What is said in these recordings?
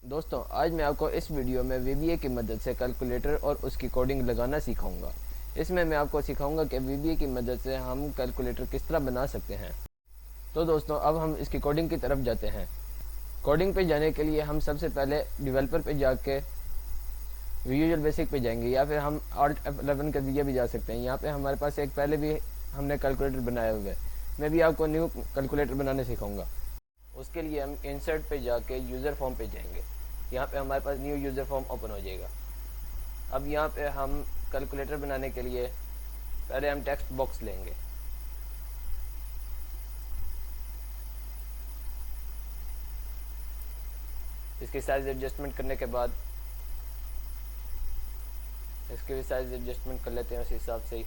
दोस्तों, आज मैं आपको इस वीडियो में वीबीए की मदद से कैलकुलेटर और उसकी कोडिंग लगाना सिखाऊंगा। इसमें मैं आपको सिखाऊंगा कि वीबीए की मदद से हम कैलकुलेटर किस तरह बना सकते हैं। तो दोस्तों, अब हम इसकी कोडिंग की तरफ जाते हैं। कोडिंग पे जाने के लिए हम सबसे पहले डेवलपर पे जाके विजुअल बेसिक पे जाएंगे, या फिर हम Alt F11 के जरिए भी जा सकते हैं। यहाँ पे हमारे पास एक पहले भी हमने कैलकुलेटर बनाया हुआ है। मैं भी आपको न्यू कैलकुलेटर बनाने सिखाऊंगा। उसके लिए हम इंसर्ट पे जाके यूज़र फॉर्म पे जाएंगे। यहाँ पे हमारे पास न्यू यूज़र फॉर्म ओपन हो जाएगा। अब यहाँ पे हम कैलकुलेटर बनाने के लिए पहले हम टेक्स्ट बॉक्स लेंगे। इसकी साइज़ एडजस्टमेंट करने के बाद इसके भी साइज़ एडजस्टमेंट कर लेते हैं उस हिसाब से ही।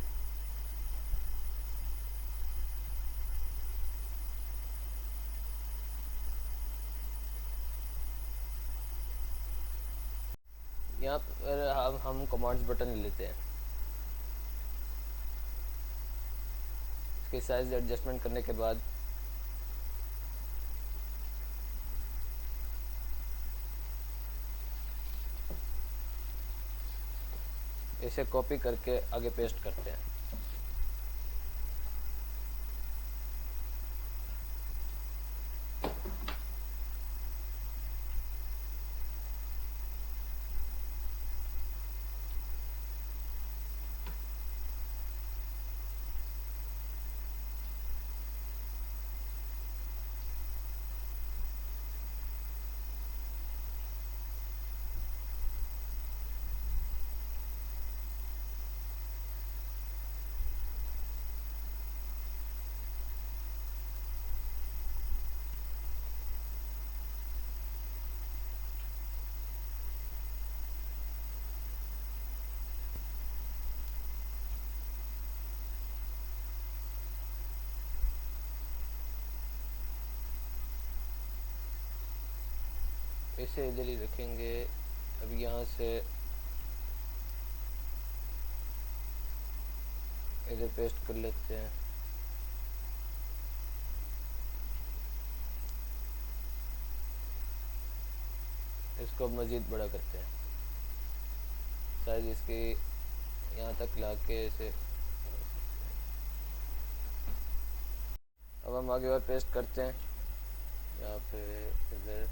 यहाँ पर हम कमांड्स बटन लेते हैं। इसकी साइज़ एडजस्टमेंट करने के बाद इसे कॉपी करके आगे पेस्ट करते हैं। इसे इधर ही रखेंगे। अब यहाँ से इधर पेस्ट कर लेते हैं। इसको मज़ीद बड़ा करते हैं। साइज इसकी यहाँ तक ला के इसे अब हम आगे और पेस्ट करते हैं यहाँ पे इधर।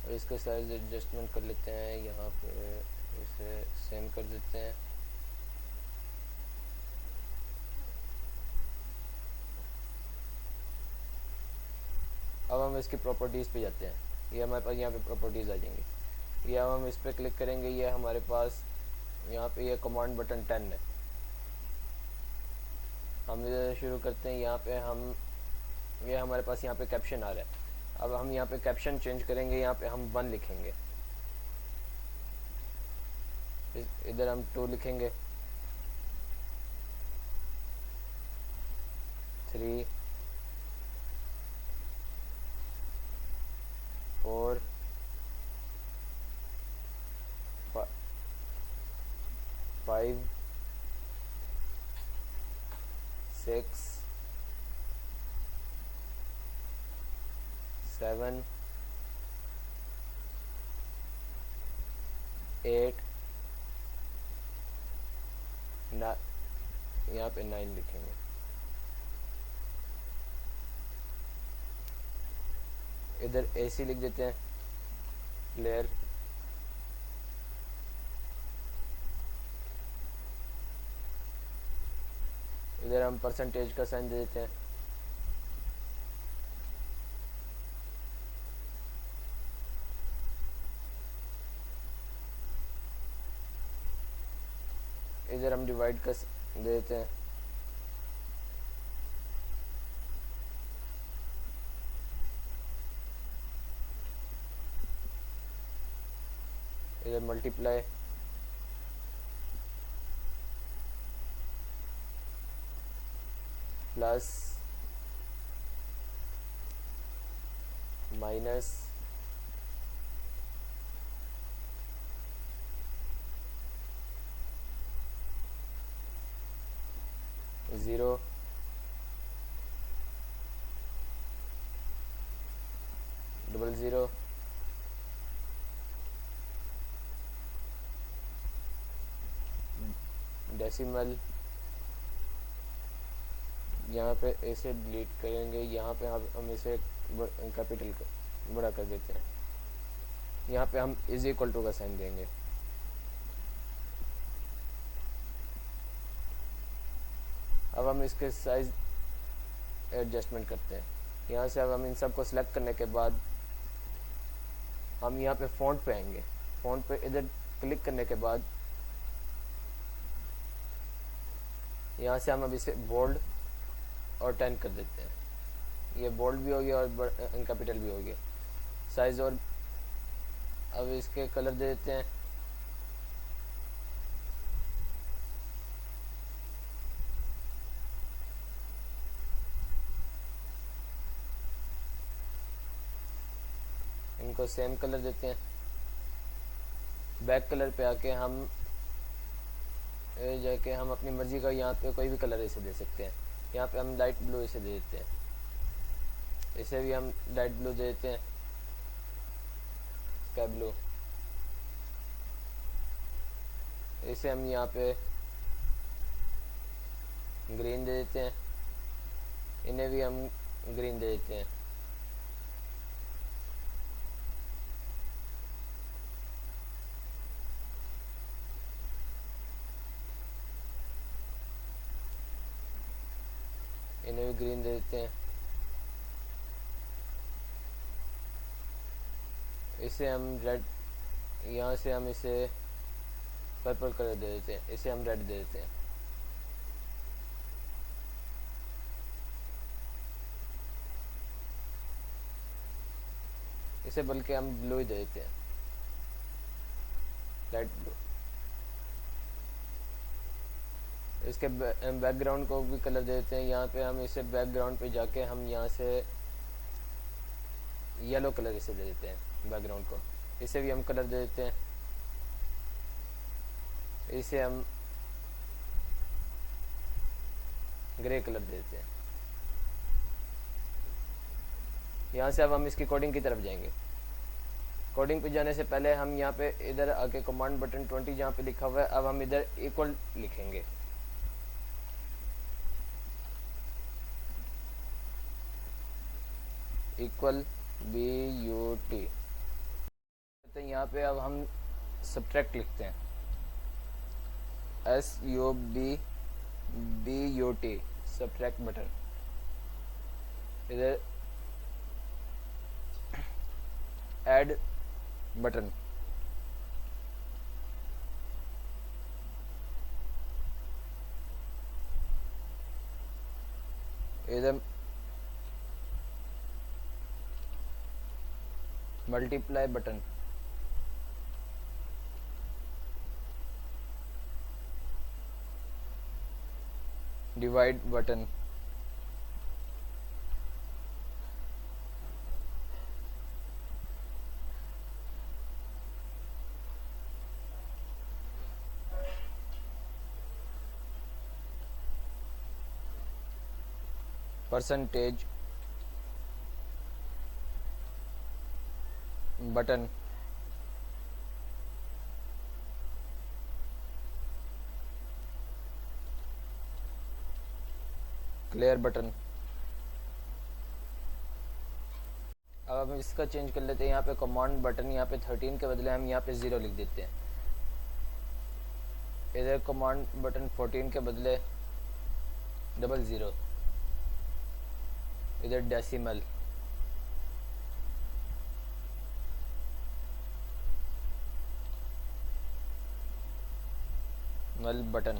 और इसका साइज एडजस्टमेंट कर लेते हैं। यहाँ पे इसे सेम कर देते हैं। अब हम इसकी प्रॉपर्टीज़ पे जाते हैं। ये हमारे पास यहाँ पे प्रॉपर्टीज़ आ जाएंगी। ये हम इस पर क्लिक करेंगे। ये हमारे पास यहाँ पे ये कमांड बटन 10 है। हम इधर शुरू करते हैं। यहाँ पे हम ये हमारे पास यहाँ पे कैप्शन आ रहा है। अब हम यहाँ पे कैप्शन चेंज करेंगे। यहाँ पे हम 1 लिखेंगे। इधर हम 2 लिखेंगे, 3, 4, 5, 6, 7, 8, यहाँ पे 9 लिखेंगे। इधर AC लिख देते हैं, लेयर। इधर हम परसेंटेज का साइन दे देते हैं। इधर हम डिवाइड का दे देते हैं। इधर मल्टीप्लाई, प्लस, माइनस, 0 00 डेसिमल, यहाँ पे ऐसे डिलीट करेंगे, यहाँ पे हम इसे कैपिटल बड़ा कर देते हैं, यहाँ पे हम इज इक्वल टू का साइन देंगे। अब हम इसके साइज एडजस्टमेंट करते हैं। यहाँ से अब हम इन सब को सिलेक्ट करने के बाद हम यहाँ पे फ़ॉन्ट पे आएंगे। फ़ॉन्ट पे इधर क्लिक करने के बाद यहाँ से हम अब इसे बोल्ड और 10 कर देते हैं। ये बोल्ड भी हो गया और कैपिटल भी हो गया। साइज और अब इसके कलर दे देते हैं। इनको सेम कलर देते हैं। बैक कलर पे आके हम जाके हम अपनी मर्ज़ी का यहाँ पे कोई भी कलर इसे दे सकते हैं। यहाँ पे हम लाइट ब्लू इसे दे देते हैं। इसे भी हम लाइट ब्लू दे देते हैं, स्काई ब्लू। इसे हम यहाँ पे ग्रीन दे देते हैं। इन्हें भी हम ग्रीन दे देते हैं। इन्हें भी ग्रीन दे देते हैं। इसे हम रेड, यहाँ से हम इसे पर्पल कलर दे देते हैं। इसे हम रेड दे देते हैं। इसे बल्कि हम ब्लू ही दे देते हैं, लाइट ब्लू। इसके बैकग्राउंड को भी कलर दे देते हैं। यहाँ पे हम इसे बैकग्राउंड पे जाके हम यहाँ से येलो कलर इसे दे देते हैं बैकग्राउंड को। इसे भी हम कलर दे देते हैं। इसे हम ग्रे कलर दे देते हैं। यहाँ से अब हम इसकी कोडिंग की तरफ जाएंगे। कोडिंग पे जाने से पहले हम यहाँ पे इधर आके कमांड बटन 20 जहाँ पे लिखा हुआ है, अब हम इधर इक्वल लिखेंगे। Equal BUT। तो यहाँ पे अब हम सब्ट्रैक्ट लिखते हैं, SUBBUT, सब्ट्रैक्ट बटन। इधर ऐड बटन, इधर multiply button, divide button, percentage button, clear button. अब हम इसका चेंज कर लेते हैं। यहाँ पे कमांड बटन, यहाँ पे 13 के बदले हम यहाँ पे 0 लिख देते हैं। इधर कमांड बटन 14 के बदले 00। इधर डेसिमल, मल बटन।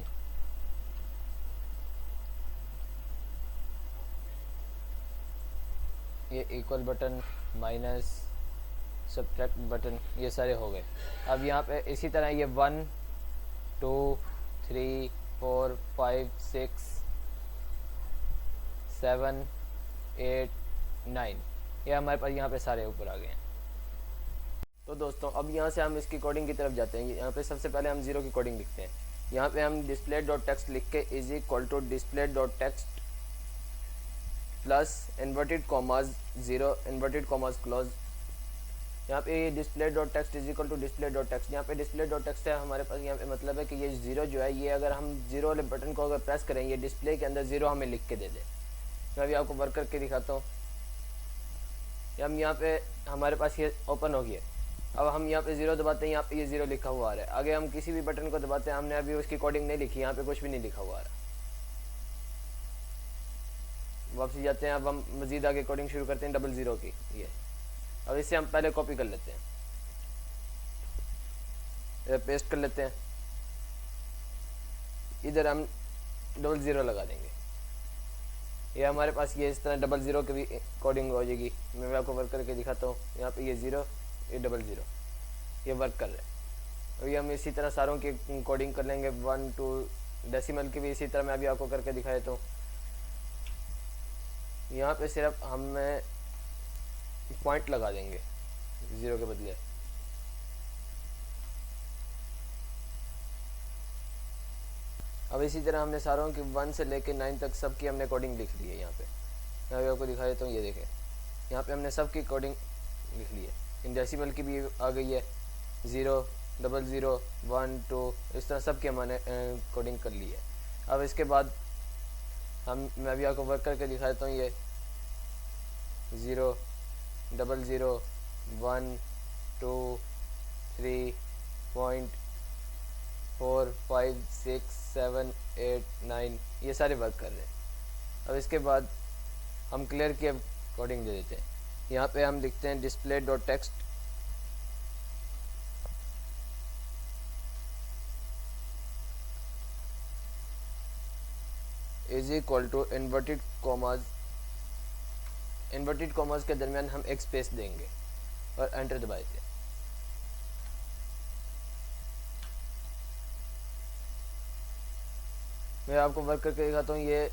ये equal button, minus, subtract button, ये सारे हो गए। अब यहाँ पे इसी तरह ये 1 2 3 4 5 6 7 8 9, ये हमारे पास यहाँ पे सारे ऊपर आ गए हैं। तो दोस्तों अब यहाँ से हम इसकी कोडिंग की तरफ जाते हैं। यहाँ पे सबसे पहले हम 0 की कोडिंग लिखते हैं। यहाँ पे हम डिस्प्ले डॉट टेक्स्ट लिख के is equal to display dot text plus inverted commas 0 inverted commas close. यहाँ पे display dot text is equal to display dot text, यहाँ पे डिस्प्ले डॉट टेक्स्ट है हमारे पास, यहाँ पे मतलब है कि ये 0 जो है ये अगर हम 0 वाले बटन को अगर प्रेस करें ये डिस्प्ले के अंदर 0 हमें लिख के दे दे। मैं अभी आपको वर्क करके दिखाता हूँ। हम यहाँ पे हमारे पास ये ओपन हो गया। अब हम यहाँ पे 0 दबाते हैं, यहाँ पे ये 0 लिखा हुआ आ रहा है। आगे हम किसी भी बटन को दबाते हैं, हमने अभी उसकी कोडिंग नहीं लिखी, यहाँ पे कुछ भी नहीं लिखा हुआ आ रहा। वापसी जाते हैं, अब हम मजीद आगे कोडिंग शुरू करते हैं 00 की। ये अब इसे हम पहले कॉपी कर लेते हैं, पेस्ट कर लेते हैं, इधर हम 00 लगा देंगे। ये हमारे पास ये इस तरह 00 की भी कोडिंग हो जाएगी। मैं आपको वर्क करके दिखाता हूँ। यहाँ पे ये 0 ये 00 ये वर्क कर रहे हैं। अभी हम इसी तरह सारों की कोडिंग कर लेंगे, 1 2 डेसिमल की भी इसी तरह मैं अभी आपको करके दिखा देता हूँ। यहाँ पे सिर्फ हमें पॉइंट लगा देंगे 0 के बदले। अब इसी तरह हमने सारों की 1 से लेके 9 तक सब की हमने कोडिंग लिख ली है। यहाँ पे मैं अभी आपको दिखा देता हूँ। ये देखें, यहाँ पे हमने सब की कोडिंग लिख ली है। इन डेसिमल की भी आ गई है, 0 00 1 2 इस तरह सब की हमने कोडिंग कर ली है। अब इसके बाद मैं अभी आपको वर्क करके दिखा देता हूँ। ये 0 00 1 2 3 पॉइंट 4 5 6 7 8 9 ये सारे वर्क कर रहे हैं। अब इसके बाद हम क्लियर की कोडिंग दे देते हैं। यहाँ पे हम लिखते हैं display dot text is equal to inverted commas के दरमियान हम एक स्पेस देंगे और एंटर दबा देते हैं। मैं आपको वर्क करके दिखाता हूँ। ये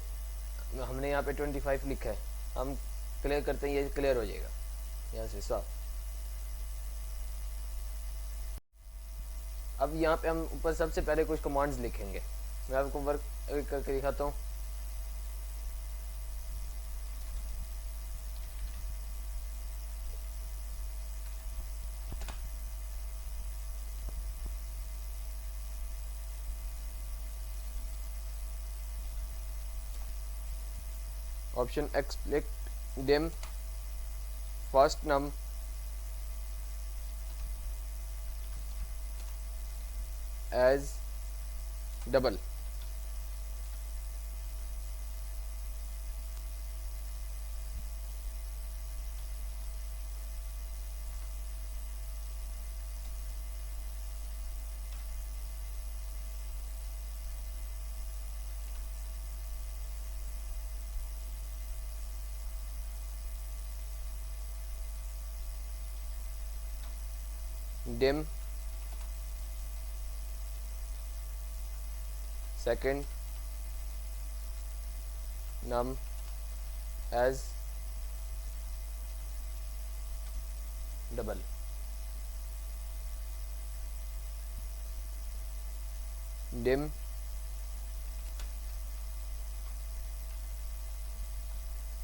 हमने यहाँ पे 25 लिखा है, हम क्लियर करते हैं, ये क्लियर हो जाएगा यहाँ से साफ। अब यहाँ पे हम ऊपर सबसे पहले कुछ कमांड्स लिखेंगे। मैं आपको वर्क करके दिखाता हूँ। Option explicit dim first num as double. dim second num as double। dim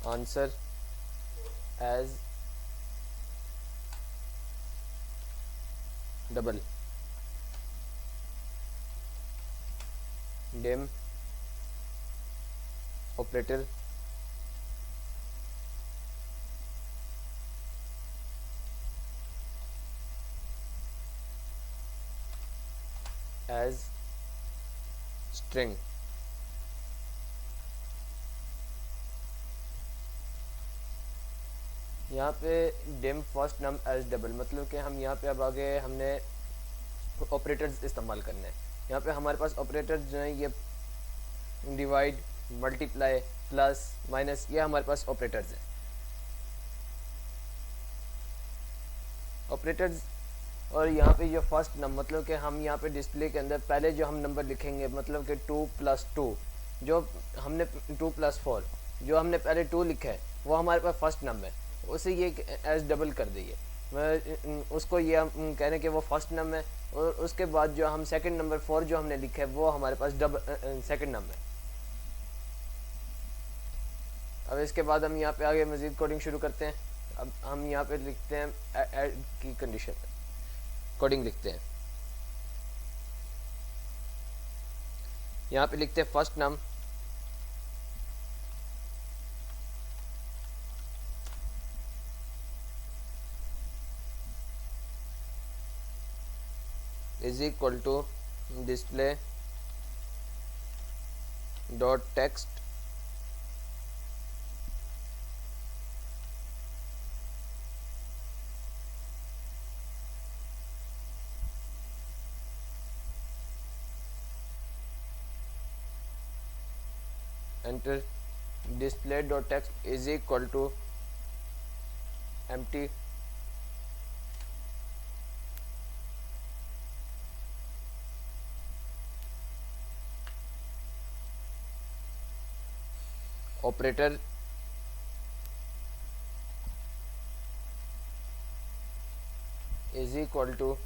answer as double। dim operator as string। यहाँ पे dim first num as double मतलब कि हम यहाँ पे अब आगे हमने ऑपरेटर्स इस्तेमाल करने हैं। यहाँ पे हमारे पास ऑपरेटर्स जो हैं ये डिवाइड, मल्टीप्लाई, प्लस, माइनस, ये हमारे पास ऑपरेटर्स हैं। ऑपरेटर्स और यहाँ पे जो फर्स्ट नंबर मतलब कि हम यहाँ पे डिस्प्ले के अंदर पहले जो हम नंबर लिखेंगे मतलब कि 2+2 जो हमने 2+4 जो हमने पहले 2 लिखा है वो हमारे पास फर्स्ट नंबर है, उसे ये एज डबल कर दिए। उसको ये हम कह रहे हैं कि वो फर्स्ट नम है, और उसके बाद जो हम सेकंड नंबर 4 जो हमने लिखा है वो हमारे पास सेकंड नम है। अब इसके बाद हम यहाँ पे आगे मज़ीद कोडिंग शुरू करते हैं। अब हम यहाँ पे लिखते हैं ऐड की कंडीशन, कोडिंग लिखते हैं। यहाँ पे लिखते हैं first num is equal to display dot text enter display dot text is equal to empty operator is equal to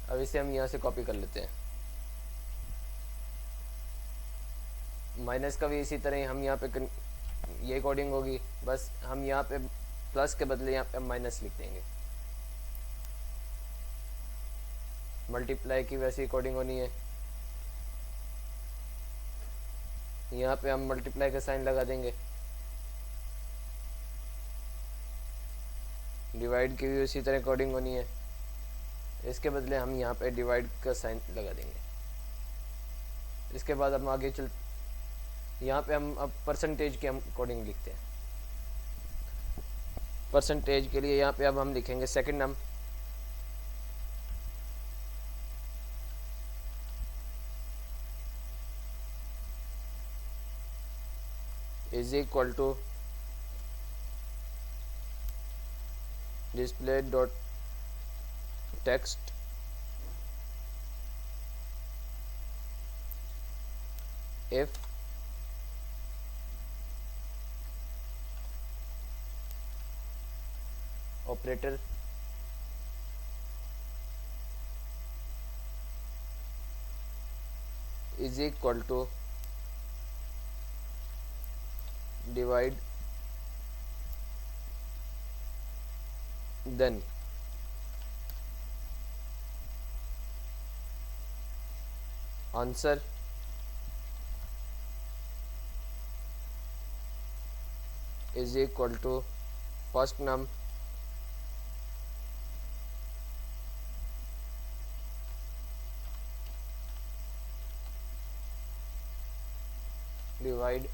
अब इसे हम यहाँ से कॉपी कर लेते हैं। माइनस का भी इसी तरह ही हम यहाँ पे ये कोडिंग होगी, बस हम यहाँ पे प्लस के बदले यहाँ पे माइनस लिख देंगे। मल्टीप्लाई की वैसी कोडिंग होनी है, यहाँ पे हम मल्टीप्लाई का साइन लगा देंगे। डिवाइड की भी उसी तरह कोडिंग होनी है, इसके बदले हम यहाँ पे डिवाइड का साइन लगा देंगे। इसके बाद हम आगे चल, यहाँ पे हम अब परसेंटेज की हम कोडिंग लिखते हैं। परसेंटेज के लिए यहाँ पे अब हम लिखेंगे second num is equal to display dot text if operator is equal to divide then answer is equal to first num divide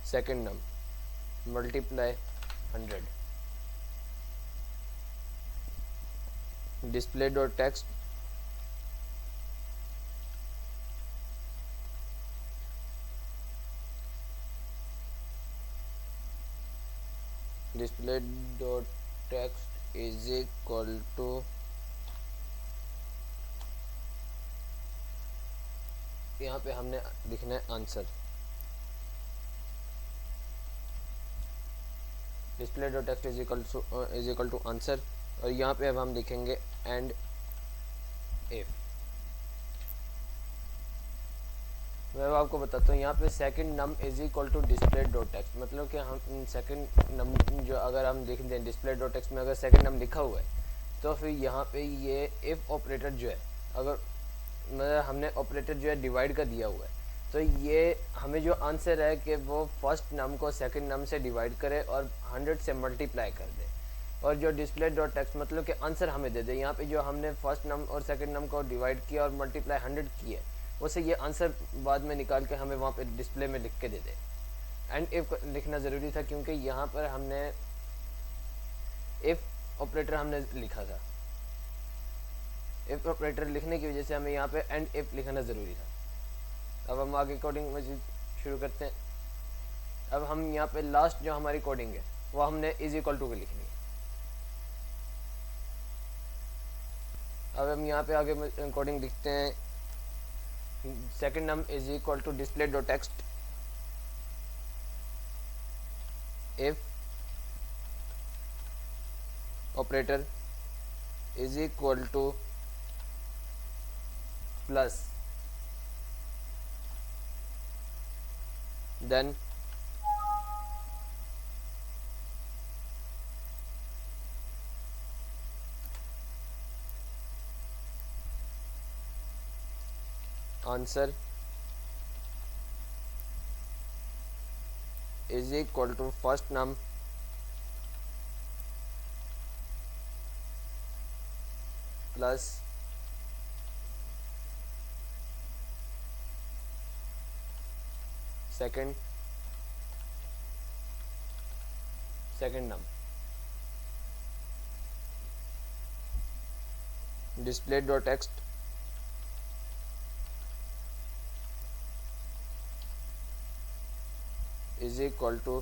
second num multiply 100 display dot text display dot text is equal to यहाँ पे हमने लिखना है answer. Display dot text is equal to answer, और यहाँ पे अब हम लिखेंगे एंड इफ। मैं आपको बताता हूँ, यहाँ पे second num is equal to display dot text, मतलब कि हम सेकंड नम जो अगर हम लिख दें डिस्प्ले डॉट टेक्स्ट में अगर सेकंड नम लिखा हुआ है, तो फिर यहाँ पे ये इफ ऑपरेटर जो है, अगर मतलब हमने ऑपरेटर जो है डिवाइड का दिया हुआ है, तो ये हमें जो आंसर है कि वो फर्स्ट नम को सेकंड नम से डिवाइड करे और 100 से मल्टीप्लाई कर दे, और जो डिस्प्ले डॉट टेक्स्ट मतलब कि आंसर हमें दे दे। यहाँ पे जो हमने फर्स्ट नम और सेकंड नम को डिवाइड किया और मल्टीप्लाई 100 किया, उसे ये आंसर बाद में निकाल के हमें वहाँ पे डिस्प्ले में लिख के दे दे। एंड इफ लिखना ज़रूरी था क्योंकि यहाँ पर हमने इफ ऑपरेटर हमने लिखा था। इफ़ ऑपरेटर लिखने की वजह से हमें यहाँ पे एंड इफ़ लिखना ज़रूरी था। अब हम आगे कोडिंग मजीद शुरू करते हैं। अब हम यहाँ पे लास्ट जो हमारी कोडिंग है वो हमने इज इक्वल टू के लिखनी है। अब हम यहाँ पे आगे कोडिंग लिखते हैं, second num is equal to display dot text if operator is equal to plus then answer is equal to first num plus second num display dot text is equal to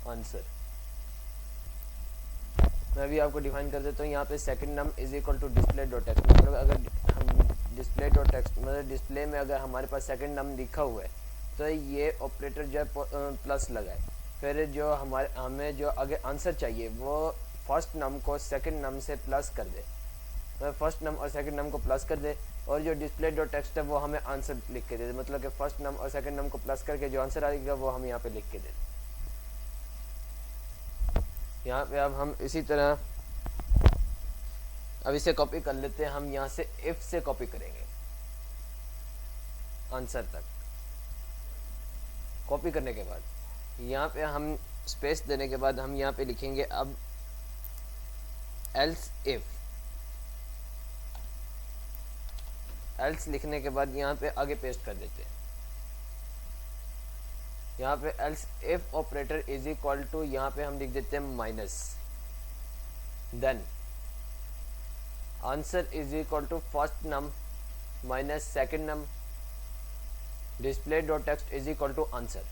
answer. मैं भी आपको define कर देता हूँ। यहाँ पे second num is equal to display dot text, मतलब अगर हम डिस्प्ले डॉट टेक्स्ट मतलब डिस्प्ले में अगर हमारे पास सेकंड नम लिखा हुआ है तो ये ऑपरेटर जो है प्लस लगाए, फिर जो हमें जो आगे आंसर चाहिए वो फर्स्ट नम को सेकंड नम से प्लस कर दे, फर्स्ट नम और सेकंड नम को प्लस कर दे, और जो डिस्प्ले डॉट टेक्स्ट है वो हमें आंसर लिख के दे दे, मतलब कि फर्स्ट नम और सेकंड नम को प्लस करके जो आंसर आएगा वो हम यहाँ पे लिख के दे दें। यहाँ पे अब हम इसी तरह अब इसे कॉपी कर लेते हैं। हम यहाँ से इफ से कॉपी करेंगे आंसर तक। कॉपी करने के बाद यहाँ पे हम स्पेस देने के बाद हम यहाँ पे लिखेंगे अब एल्स इफ। एल्स लिखने के बाद यहाँ पे आगे पेस्ट कर देते हैं। यहाँ पे else if operator is equal to यहाँ पे हम लिख देते हैं minus, then answer is equal to first num minus second num display dot text is equal to answer.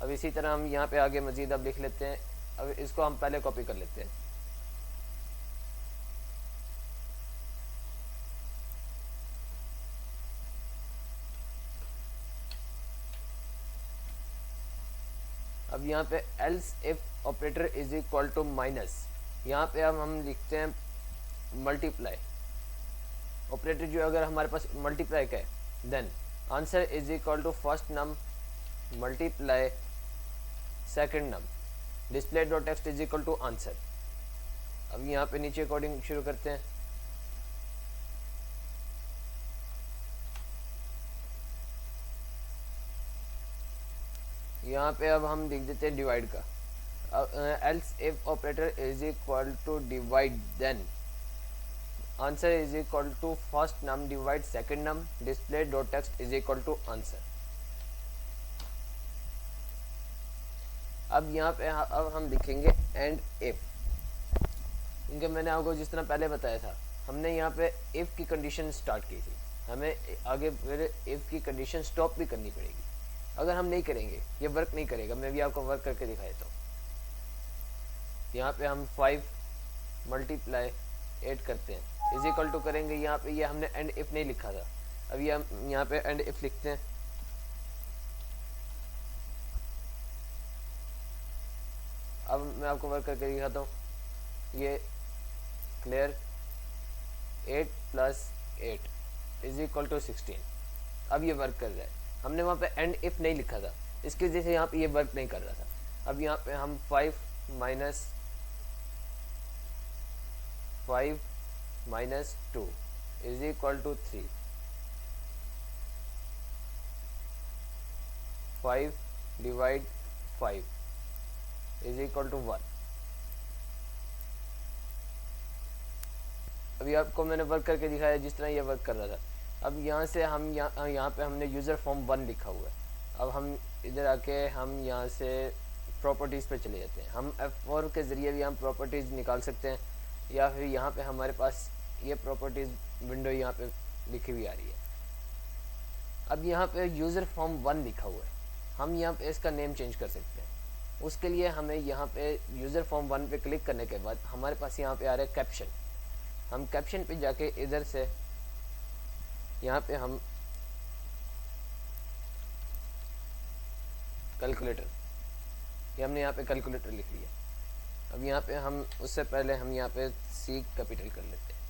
अब इसी तरह हम यहाँ पे आगे मजीद अब लिख लेते हैं। अब इसको हम पहले कॉपी कर लेते हैं। अब यहाँ पे else if operator is equal to minus, यहाँ पे अब हम लिखते हैं मल्टीप्लाई। ऑपरेटर जो अगर हमारे पास मल्टीप्लाई का है then answer is equal to first num multiply second num display dot text is equal to answer. अब यहाँ पे नीचे कोडिंग शुरू करते हैं। यहाँ पे अब हम लिख देते हैं डिवाइड का। Else if operator is equal to divide then answer is equal to first num divide second num display dot text is equal to answer. अब यहाँ पे अब हम लिखेंगे एंड इफ, क्योंकि मैंने आपको जिस तरह पहले बताया था हमने यहाँ पे इफ की कंडीशन स्टार्ट की थी, हमें आगे फिर इफ की कंडीशन स्टॉप भी करनी पड़ेगी। अगर हम नहीं करेंगे ये वर्क नहीं करेगा। मैं भी आपको वर्क करके दिखा देता हूँ। यहाँ पे हम 5 मल्टीप्लाई 8 करते हैं इज इक्वल टू करेंगे। यहाँ पे ये हमने एंड इफ नहीं लिखा था, अभी हम यहाँ पे एंड इफ लिखते हैं। अब मैं आपको वर्क करके दिखाता हूँ। ये क्लियर 8 + 8 इज इक्वल टू 16। अब ये वर्क कर रहा है। हमने वहाँ पे एंड इफ नहीं लिखा था, इसकी वजह से यहाँ पे ये वर्क नहीं कर रहा था। अब यहाँ पे हम 5 - 2 is equal to 3, 5 / 5 is equal to 1। अभी आपको मैंने वर्क करके दिखाया जिस तरह ये वर्क कर रहा था। अब यहाँ से हम यहाँ पे हमने यूज़र फॉर्म 1 लिखा हुआ है। अब हम इधर आके हम यहाँ से प्रॉपर्टीज़ पे चले जाते हैं। हम F4 के ज़रिए भी हम प्रॉपर्टीज़ निकाल सकते हैं। या फिर यहाँ पे हमारे पास ये प्रॉपर्टीज़ विंडो यहाँ पे लिखी हुई आ रही है। अब यहाँ पे यूज़र फॉर्म 1 लिखा हुआ है, हम यहाँ पे इसका नेम चेंज कर सकते हैं। उसके लिए हमें यहाँ पे यूज़र फॉर्म 1 पे क्लिक करने के बाद हमारे पास यहाँ पे आ रहा है कैप्शन। हम कैप्शन पे जाके इधर से यहाँ पे हम कैलकुलेटर, ये हमने यहाँ पे कैलकुलेटर लिख लिया। अब यहाँ पे हम उससे पहले हम यहाँ पे सी कैपिटल कर लेते हैं।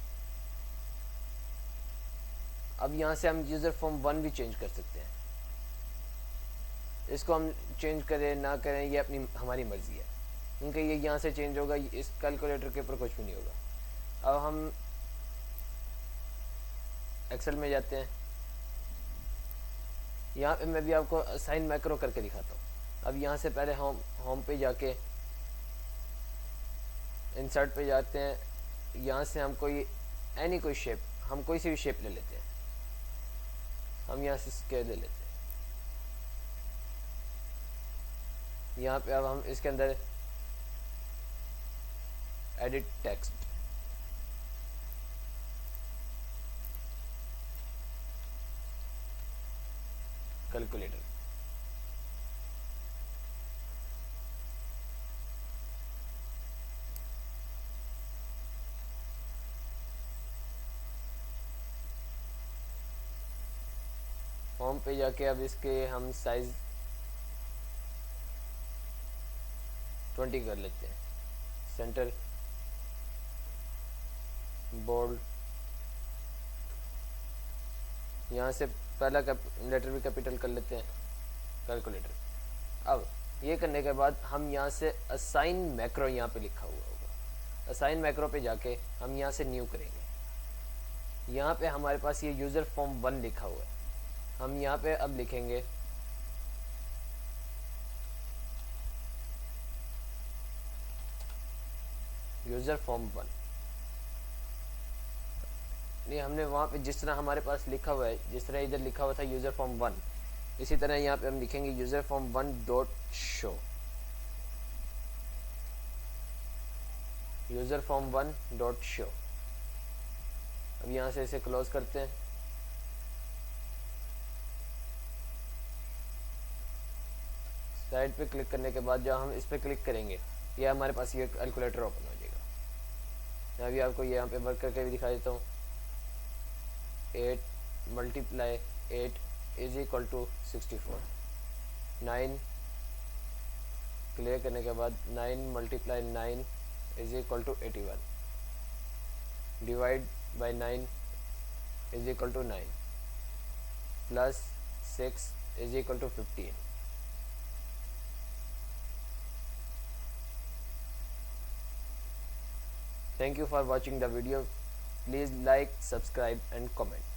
अब यहाँ से हम यूज़र फॉर्म 1 भी चेंज कर सकते हैं। इसको हम चेंज करें ना करें ये अपनी हमारी मर्ज़ी है, क्योंकि ये यहाँ से चेंज होगा, इस कैलकुलेटर के ऊपर कुछ भी नहीं होगा। अब हम एक्सेल में जाते हैं। यहाँ पे मैं भी आपको असाइन मैक्रो करके दिखाता हूँ। अब यहाँ से पहले होम पे जाके इंसर्ट पे जाते हैं। यहाँ से हम कोई शेप, हम कोई सी भी शेप ले लेते हैं। हम यहाँ से स्केल ले लेते हैं। यहाँ पे अब हम इसके अंदर एडिट टेक्स्ट, कैलकुलेटर, होम पे जाके अब इसके हम साइज 20 कर लेते हैं। सेंटर, बोल्ड, यहाँ से पहला लेटर भी कैपिटल कर लेते हैं, कैलकुलेटर। अब ये करने के बाद हम यहाँ से असाइन मैक्रो यहाँ पे लिखा हुआ होगा, असाइन मैक्रो पे जाके हम यहाँ से न्यू करेंगे। यहाँ पे हमारे पास ये यूज़र फॉर्म 1 लिखा हुआ है, हम यहाँ पे अब लिखेंगे यूज़र फॉर्म 1। नहीं, हमने वहाँ पे जिस तरह हमारे पास लिखा हुआ है, जिस तरह इधर लिखा हुआ था यूज़र फॉर्म 1, इसी तरह यहाँ पे हम लिखेंगे user form 1 dot show, user form 1 dot show. अब यहाँ से इसे क्लोज करते हैं। साइड पे क्लिक करने के बाद जब हम इस पर क्लिक करेंगे, ये हमारे पास ये कैलकुलेटर ओपन हो जाएगा। मैं अभी आपको यहाँ पे वर्क करके भी दिखा देता हूँ। 8 × 8 इज इक्वल टू 64। 9 क्लियर करने के बाद 9 × 9 is equal to 81। Divide by 9 is equal to 9 plus 6 is equal to 15। Thank you for watching the video. Please like, subscribe and comment.